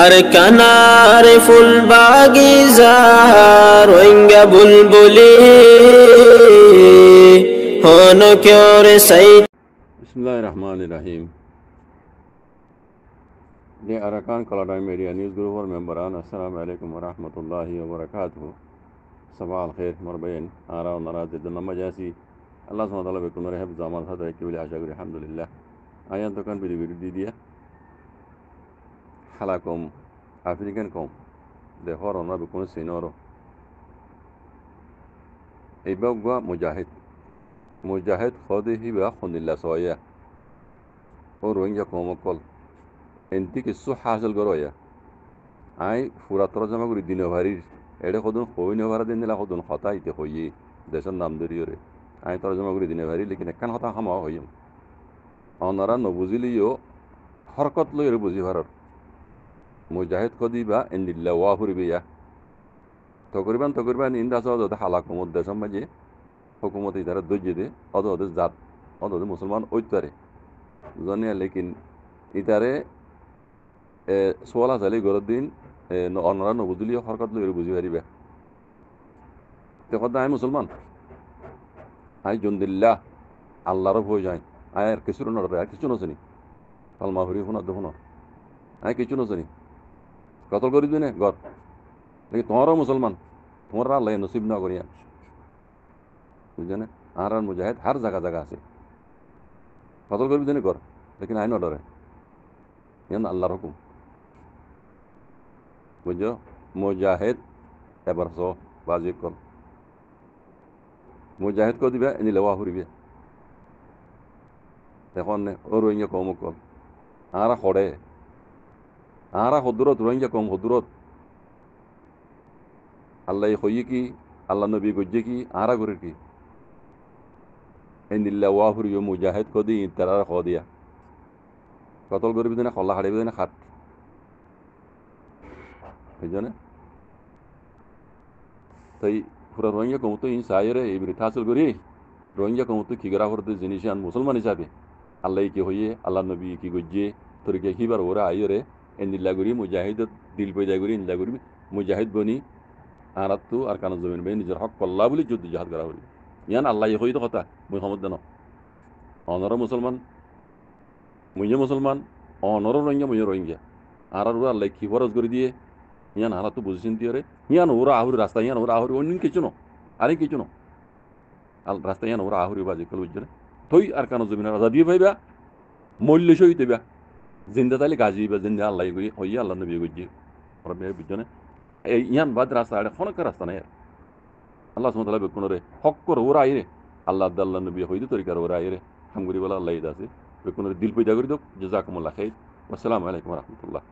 আর কানার ফুল বাগিজার রোহিঙ্গা বুলবুলি হন কেওরে সাই। বিসমিল্লাহির রহমানির রহিম। The Arakan Kalatai Media News Group or memberan, Assalamu alaikum wa rahmatullahi wa barakatuh. Sabah al-khair, marbayin, ara wa narad, idun nama jasi. Allah SWT bekun rehab zaman hadra ekibili ashaguri, alhamdulillah. Ayan tokan bidi bidi dia. Halakom, African kom. De horon na bekun sinoro. Ibagwa mujahid. Mujahid khodi hiba khundillah soya. O rohingya komokol. N T কিছু হাসিল করো yeah I ফুরাতর জমা করি দিন ভারির এডে কদন কই নভারা দিন দিলা কদন কথা ইতে হইয়ে দেশের নাম ধরিয়রে আই তর জমা করি দিন ভারি লেকিন একখান কথা খামা হইম অনারা নবুজিলিও হরকত লইরে বুঝি ভারর মুজাহিদ কদি বা এন্দিল্লা ওয়া ফুরিবে ইয়া তকরিবান ইন্দা সদ হালাকুমত দেশম মাঝে হুকুমত ইতারা দজ্জে দে অদ জাত অদ মুসলমান ঐতারে জনিয়া লেকিন ইতারে সোয়ালা চালি গরর দিন অনরা নবুজুলি হরকত লই বুঝি পারিবে দেখো আই মুসলমান আই জন্দিল্লাহ আল্লাহর ভয় যায় আই আর কিছু নড়বে আর কিছু নচনি কালমা ভরি শুনা দেখুন আই কিছু নচনি কতল করি দিনে গর নাকি তোমারও মুসলমান তোমার আল্লাহ নসিব না করিয়া বুঝছেন আর মুজাহিদ হার জায়গা আছে কতল করবি দিনে গর লেকিন আই নডরে ইয়ান আল্লাহর হুকুম বুঝছো মুজাহিদ এবার সো বাজি কল মুজাহিদ কো দিবে এনি লেওয়া ফুরিবে এখন ও রোহিঙ্গা কম কল আরা খড়ে আরা হদুরত রোহিঙ্গা কম হদুরত আল্লাহ হইয়ে কি আল্লাহ নবী গজ্জে কি আরা করে কি এনি লেওয়া ফুরিবে মুজাহিদ কো দি তারা খ দিয়া কতল করবি দিনে খল্লা হাড়িবি দিনে খাট বুঝছেন তাই পুরা রোহিঙ্গা কমতো ইন সাইরে এই বৃথা হাসিল করি রোহিঙ্গা কমতো কি করা করতে জিনিস আন মুসলমান হিসাবে আল্লাহ কি হইয়ে আল্লাহ নবী কি গজ্জে তোরকে কিবার ওরা আইরে এনিল্লা করি মুজাহিদ দিল পয়দা করি ইল্লা করি মুজাহিদ বনি আরাত্তু আর কান জমিন বে নিজের হক কল্লা বলি যুদ্ধ জাহাদ করা হলি ইয়ান আল্লাহ হইতো কথা মুই সমদ ন অনর মুসলমান মুইয়ে মুসলমান অনর রোহিঙ্গা মুইয়ে রোহিঙ্গা আর আল্লাহ কি ফরজ করে দিয়ে ইয়ান হারা তো বুঝছেন দিয়ে ইয়ান ওরা আহুরি রাস্তা ইয়ান ওরা আহুরি অন্য কিছু ন আরে কিছু ন রাস্তা ইয়ান ওরা আহুরি বাজি কল বুঝছে থই আর কানো জমিন রাজা দিয়ে পাইবা মূল্য সহিত বা জিন্দা তাইলে গাজি বা জিন্দা আল্লাহ গই হইয়া আল্লাহ নবী গজি ওরা মেয়ে বুঝছে না এই ইয়ান বাদ রাস্তা আরে খনকার রাস্তা নাই আল্লাহ সুবহানাহু ওয়া তাআলা বেকুনরে হক করে ওরা আইরে আল্লাহ আল্লাহ নবী হইতে তরিকার ওরা আইরে হামগুরি বলা আল্লাহ ইদাসে বেকুনরে দিল পয়দা করে দোক জাযাকুমুল্লাহ খাইর আসসালামু আলাইকুম ওয়া রাহমাতুল্লাহ।